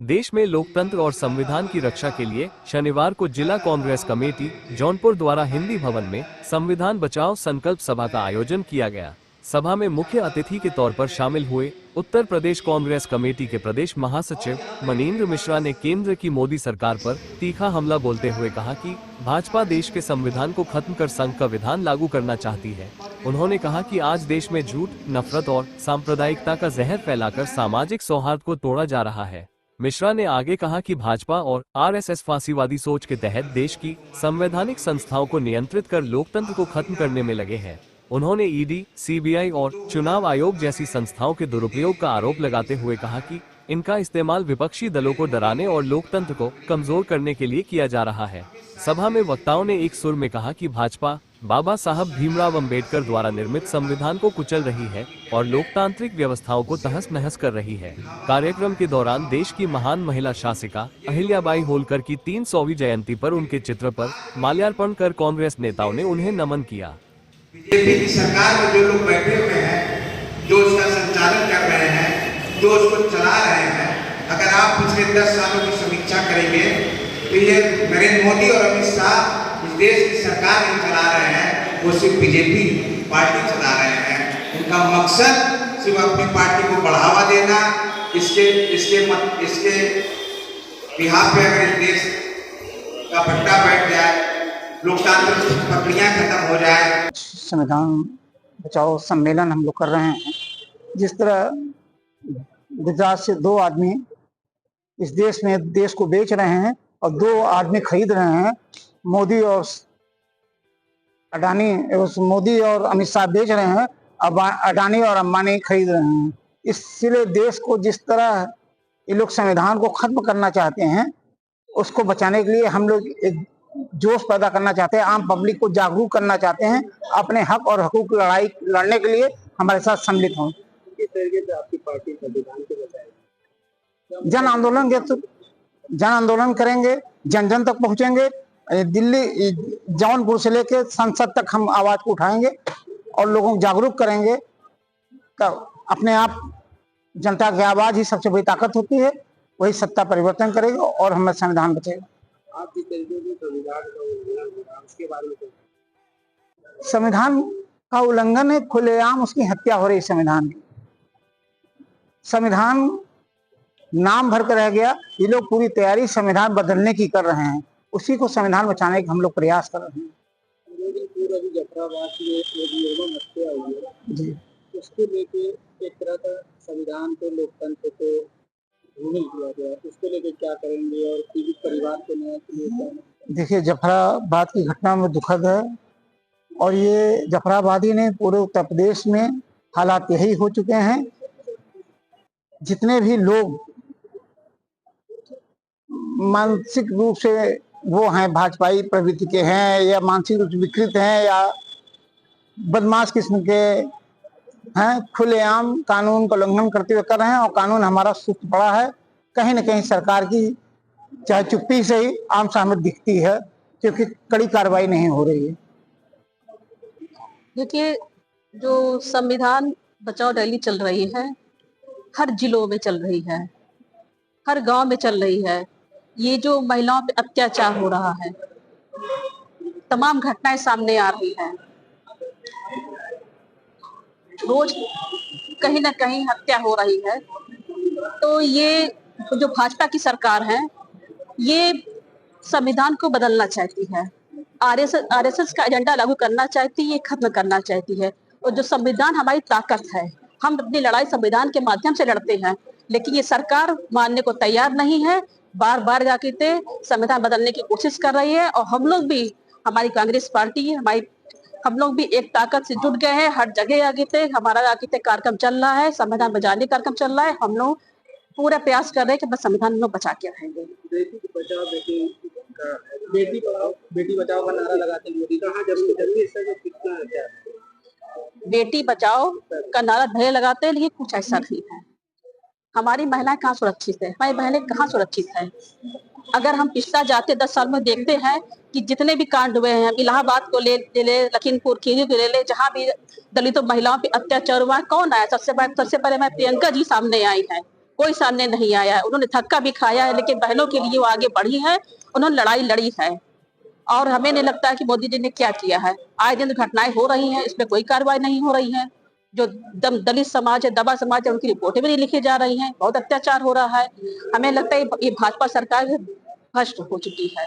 देश में लोकतंत्र और संविधान की रक्षा के लिए शनिवार को जिला कांग्रेस कमेटी जौनपुर द्वारा हिंदी भवन में संविधान बचाओ संकल्प सभा का आयोजन किया गया। सभा में मुख्य अतिथि के तौर पर शामिल हुए उत्तर प्रदेश कांग्रेस कमेटी के प्रदेश महासचिव मनीन्द्र मिश्रा ने केंद्र की मोदी सरकार पर तीखा हमला बोलते हुए कहा कि भाजपा देश के संविधान को खत्म कर संघ का विधान लागू करना चाहती है। उन्होंने कहा कि आज देश में झूठ, नफरत और सांप्रदायिकता का जहर फैलाकर सामाजिक सौहार्द को तोड़ा जा रहा है। मिश्रा ने आगे कहा कि भाजपा और आरएसएस फांसीवादी सोच के तहत देश की संवैधानिक संस्थाओं को नियंत्रित कर लोकतंत्र को खत्म करने में लगे हैं। उन्होंने ईडी, सीबीआई और चुनाव आयोग जैसी संस्थाओं के दुरुपयोग का आरोप लगाते हुए कहा कि इनका इस्तेमाल विपक्षी दलों को डराने और लोकतंत्र को कमजोर करने के लिए किया जा रहा है। सभा में वक्ताओं ने एक सुर में कहा कि भाजपा बाबा साहब भीमराव अंबेडकर द्वारा निर्मित संविधान को कुचल रही है और लोकतांत्रिक व्यवस्थाओं को तहस नहस कर रही है। कार्यक्रम के दौरान देश की महान महिला शासिका अहिल्याबाई होलकर की 300वीं जयंती पर उनके चित्र पर माल्यार्पण कर कांग्रेस नेताओं ने उन्हें नमन किया। बीजेपी की सरकार में जो लोग बैठे हुए हैं, जो उसका संचालन कर रहे हैं, जो उसको चला रहे हैं, अगर आप पिछले 10 सालों की समीक्षा करेंगे तो ये नरेंद्र मोदी और अमित शाह इस देश की सरकार नहीं चला रहे हैं, वो सिर्फ बीजेपी पार्टी चला रहे हैं। उनका मकसद सिर्फ अपनी पार्टी को बढ़ावा देना, इसके बिहार पे अगर इस देश का पट्टा बैठ जाए, लोकतांत्रिक प्रक्रिया खत्म हो जाए। संविधान बचाओ सम्मेलन हम लोग कर रहे हैं। जिस तरह गुजरात से 2 आदमी इस देश में देश को बेच रहे हैं और 2 आदमी खरीद रहे हैं, मोदी और अडानी, मोदी और अमित शाह बेच रहे हैं, अब अडानी और अंबानी खरीद रहे हैं। इसलिए देश को जिस तरह ये लोग संविधान को खत्म करना चाहते हैं, उसको बचाने के लिए हम लोग एक जोश पैदा करना चाहते हैं, आम पब्लिक को जागरूक करना चाहते हैं, अपने हक और हकूक की लड़ाई लड़ने के लिए हमारे साथ सम्मिलित हों। किस तरीके से आपकी पार्टी संविधान को बचाएगी? जन आंदोलन करेंगे, जन जन तक पहुंचेंगे। दिल्ली, जौनपुर से लेकर संसद तक हम आवाज को उठाएंगे और लोगों को जागरूक करेंगे। अपने आप जनता की आवाज ही सबसे बड़ी ताकत होती है, वही सत्ता परिवर्तन करेगी और हमें संविधान बचेगा। आप जिस तरीके से संविधान का उल्लंघन हो रहा है, उसके बारे में संविधान का उल्लंघन है, खुलेआम उसकी हत्या हो रही। संविधान नाम भर कर रह गया। ये लोग पूरी तैयारी संविधान बदलने की कर रहे हैं, उसी को संविधान बचाने का हम लोग प्रयास कर रहे हैं। जफराबाद में एक निर्मम हत्या हुई है जी, उसको लेके एक तरह का संविधान को, लोकतंत्र को भूमिल किया गया, उसको लेके क्या करेंगे और पीड़ित परिवार को न्याय के लिए? देखिए, जफराबाद की घटना में दुखद है और ये जफराबादी ने पूरे उत्तर प्रदेश में हालात यही हो चुके हैं। जितने भी लोग मानसिक रूप से वो हैं, भाजपाई प्रवृत्ति के हैं या मानसिक रूप से विकृत हैं या बदमाश किस्म के हैं, खुलेआम कानून का उल्लंघन करते हुए कर रहे हैं और कानून हमारा सुस्त पड़ा है। कहीं न कहीं सरकार की चाहे चुप्पी से ही आम सहमति दिखती है, क्योंकि कड़ी कार्रवाई नहीं हो रही है। देखिए, जो संविधान बचाओ रैली चल रही है, हर जिलों में चल रही है, हर गांव में चल रही है। ये जो महिलाओं पे अत्याचार हो रहा है, तमाम घटनाएं सामने आ रही हैं। रोज कहीं ना कहीं हत्या हो रही है। तो ये जो भाजपा की सरकार है, ये संविधान को बदलना चाहती है, आरएसएस का एजेंडा लागू करना चाहती है, खत्म करना चाहती है। और जो संविधान हमारी ताकत है, हम अपनी लड़ाई संविधान के माध्यम से लड़ते हैं, लेकिन ये सरकार मानने को तैयार नहीं है। बार बार जाके संविधान बदलने की कोशिश कर रही है और हम लोग भी, हमारी कांग्रेस पार्टी, हम लोग भी एक ताकत से जुट गए हैं। हर जगह हमारा कार्यक्रम चल रहा है, संविधान बचाने का कार्यक्रम चल रहा है। हम लोग पूरा प्रयास कर रहे हैं कि बस संविधान लोग बचा के रहेंगे। बेटी बचाओ का नारा लगाते हैं, कहाँ जरूरी कितना है? बेटी बचाओ का नारा भले लगाते हैं, लेकिन कुछ ऐसा नहीं है। हमारी महिलाएं कहाँ सुरक्षित है? हमारी बहनें कहाँ सुरक्षित है? अगर हम पिछला जाते 10 साल में देखते हैं कि जितने भी कांड हुए हैं, इलाहाबाद को ले लखीमपुर खीरी को ले, जहाँ भी दलितों महिलाओं पे अत्याचार हुआ, कौन आया? सबसे पहले मैं प्रियंका जी सामने आई है। कोई सामने नहीं आया है। उन्होंने धक्का भी खाया है, लेकिन बहनों के लिए वो आगे बढ़ी है, उन्होंने लड़ाई लड़ी है। और हमें नहीं लगता कि मोदी जी ने क्या किया है। आए दिन घटनाएं हो रही हैं, इसमें कोई कार्रवाई नहीं हो रही है। जो दलित समाज है, दबा समाज है, उनकी रिपोर्टें भी नहीं लिखी जा रही हैं, बहुत अत्याचार हो रहा है। हमें लगता है ये भाजपा सरकार भ्रष्ट हो चुकी है।